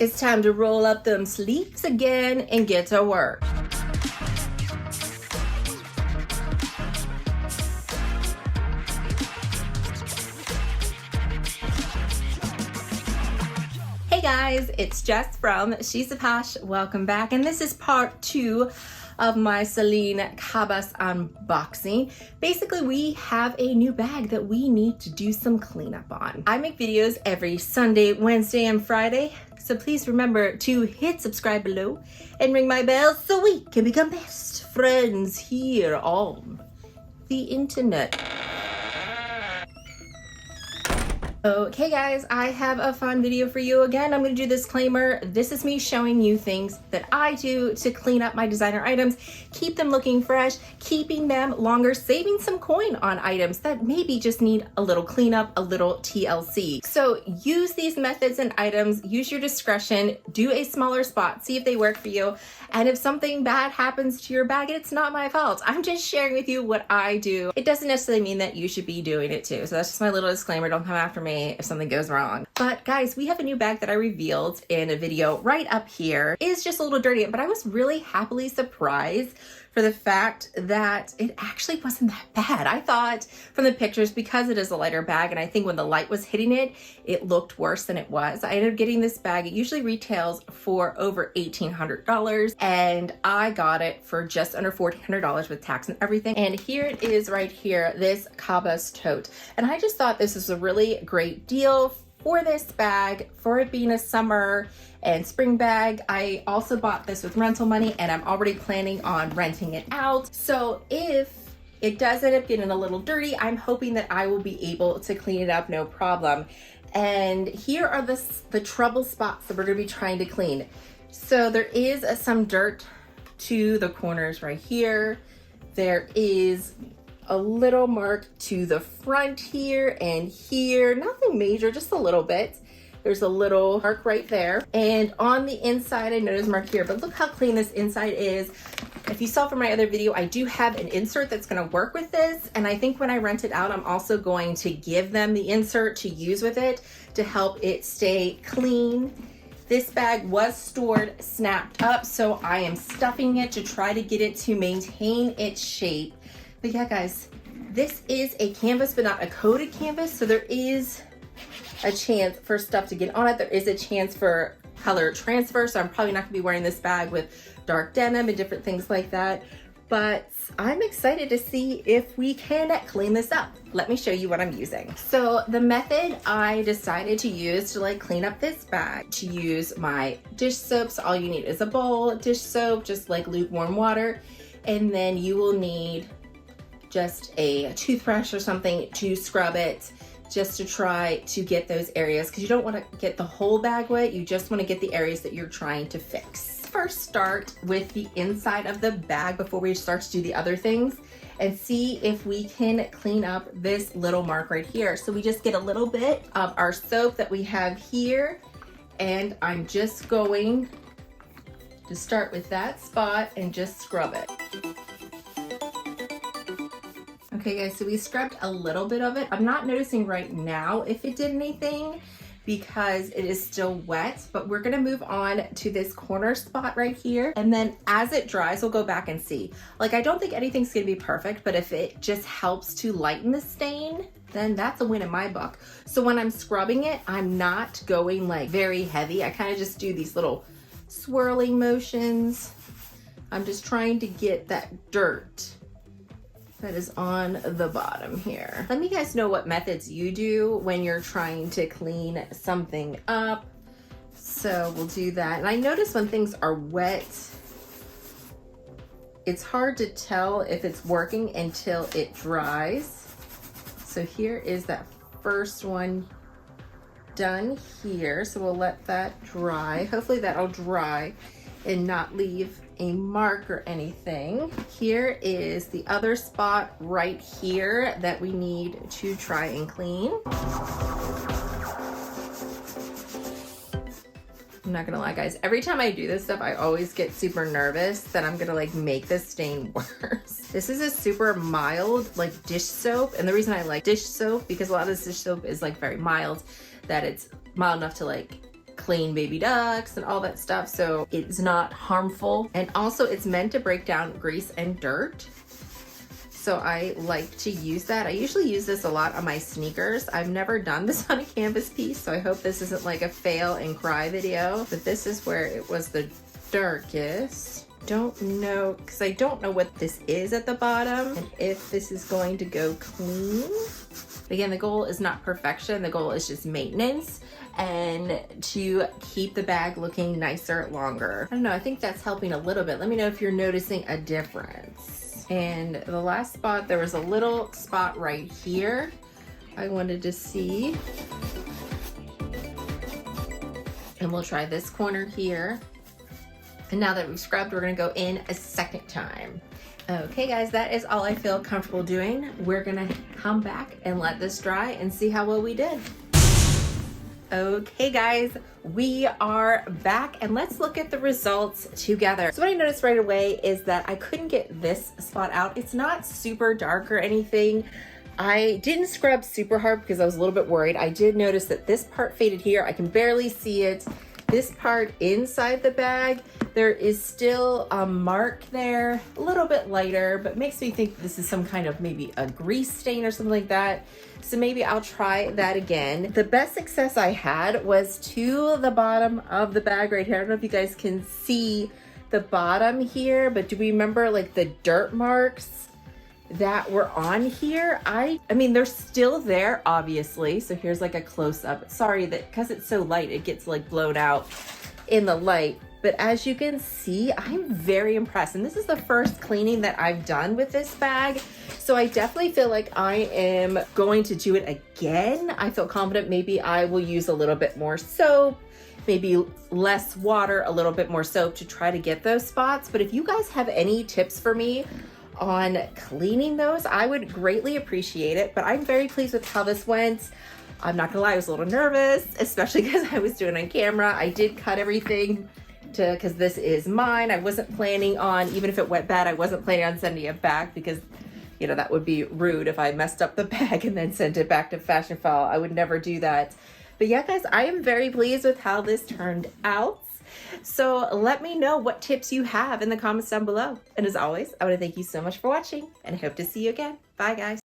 it's time to roll up them sleeves again and get to work. Hey guys, it's Jess from She's a Posh. Welcome back, and this is part 2 of my Celine Cabas unboxing. Basically, we have a new bag that we need to do some cleanup on. I make videos every Sunday, Wednesday, and Friday, so please remember to hit subscribe below and ring my bell so we can become best friends here on the internet. Okay guys, I have a fun video for you again. I'm going to do disclaimer. This is me showing you things that I do to clean up my designer items, keep them looking fresh, keeping them longer, saving some coin on items that maybe just need a little cleanup, a little TLC. So use these methods and items, use your discretion, do a smaller spot, see if they work for you. And if something bad happens to your bag, it's not my fault. I'm just sharing with you what I do. It doesn't necessarily mean that you should be doing it too. So that's just my little disclaimer. Don't come after me if something goes wrong. But guys, we have a new bag that I revealed in a video right up here. It is just a little dirty, but I was really happily surprised for the fact that it actually wasn't that bad. I thought from the pictures, because it is a lighter bag, and I think when the light was hitting it, it looked worse than it was. I ended up getting this bag. It usually retails for over $1,800, and I got it for just under $1,400 with tax and everything. And here it is right here, this Cabas tote. And I just thought this was a really great deal for this bag, for it being a summer and spring bag. I also bought this with rental money, and I'm already planning on renting it out. So if it does end up getting a little dirty, I'm hoping that I will be able to clean it up no problem. And here are the trouble spots that we're gonna be trying to clean. So there is some dirt to the corners right here. There is a little mark to the front here and here. Nothing major, just a little bit. There's a little mark right there. And on the inside, I know there's a mark here, but look how clean this inside is. If you saw from my other video, I do have an insert that's gonna work with this. And I think when I rent it out, I'm also going to give them the insert to use with it to help it stay clean. This bag was stored snapped up, so I am stuffing it to try to get it to maintain its shape. But yeah, guys, this is a canvas, but not a coated canvas, so there is a chance for stuff to get on it. There is a chance for color transfer, so I'm probably not gonna be wearing this bag with dark denim and different things like that. But I'm excited to see if we can clean this up. Let me show you what I'm using. So the method I decided to use to clean up this bag, to use my dish soaps. All you need is a bowl, dish soap, just lukewarm water, and then you will need just a toothbrush or something to scrub it, just to try to get those areas, because you don't want to get the whole bag wet. You just want to get the areas that you're trying to fix. First, start with the inside of the bag before we start to do the other things, and see if we can clean up this little mark right here. So we just get a little bit of our soap that we have here, and I'm just going to start with that spot and just scrub it. Okay guys, so we scrubbed a little bit of it. I'm not noticing right now if it did anything because it is still wet, but we're gonna move on to this corner spot right here. And then as it dries, we'll go back and see. I don't think anything's gonna be perfect, but if it just helps to lighten the stain, then that's a win in my book. So when I'm scrubbing it, I'm not going very heavy. I kind of just do these little swirling motions. I'm just trying to get that dirt that is on the bottom here. Let me guys know what methods you do when you're trying to clean something up. So we'll do that. And I notice when things are wet, it's hard to tell if it's working until it dries. So here is that first one done here. So we'll let that dry. Hopefully that'll dry and not leave a mark or anything. Here is the other spot right here that we need to try and clean. I'm not gonna lie guys, every time I do this stuff, I always get super nervous that I'm gonna like make this stain worse. This is a super mild like dish soap, and the reason I like dish soap because a lot of this dish soap is like very mild, that it's mild enough to like clean baby ducks and all that stuff, so it's not harmful. And also it's meant to break down grease and dirt. So I like to use that. I usually use this a lot on my sneakers. I've never done this on a canvas piece, so I hope this isn't like a fail and cry video, but this is where it was the darkest. Don't know, because I don't know what this is at the bottom and if this is going to go clean. Again, the goal is not perfection. The goal is just maintenance and to keep the bag looking nicer longer. I don't know, I think that's helping a little bit. Let me know if you're noticing a difference. And the last spot, there was a little spot right here I wanted to see. And we'll try this corner here. And now that we've scrubbed, we're gonna go in a second time. Okay guys, that is all I feel comfortable doing. We're gonna come back and let this dry and see how well we did. Okay guys, we are back and let's look at the results together. So what I noticed right away is that I couldn't get this spot out. It's not super dark or anything. I didn't scrub super hard because I was a little bit worried. I did notice that this part faded here. I can barely see it. This part inside the bag, there is still a mark there, a little bit lighter, but makes me think this is some kind of maybe a grease stain or something like that. So maybe I'll try that again. The best success I had was to the bottom of the bag right here. I don't know if you guys can see the bottom here, but do we remember like the dirt marks that were on here? I mean, they're still there, obviously. So here's like a close-up. Sorry that because it's so light, it gets like blown out in the light. But as you can see, I'm very impressed. And this is the first cleaning that I've done with this bag. So I definitely feel like I am going to do it again. I feel confident maybe I will use a little bit more soap, maybe less water, a little bit more soap to try to get those spots. But if you guys have any tips for me on cleaning those, I would greatly appreciate it. But I'm very pleased with how this went. I'm not gonna lie, I was a little nervous, especially because I was doing it on camera. I did cut everything because this is mine. I wasn't planning on, even if it went bad, I wasn't planning on sending it back because, you know, that would be rude if I messed up the bag and then sent it back to Fashion File. I would never do that. But yeah, guys, I am very pleased with how this turned out. So let me know what tips you have in the comments down below. And as always, I want to thank you so much for watching and I hope to see you again. Bye, guys.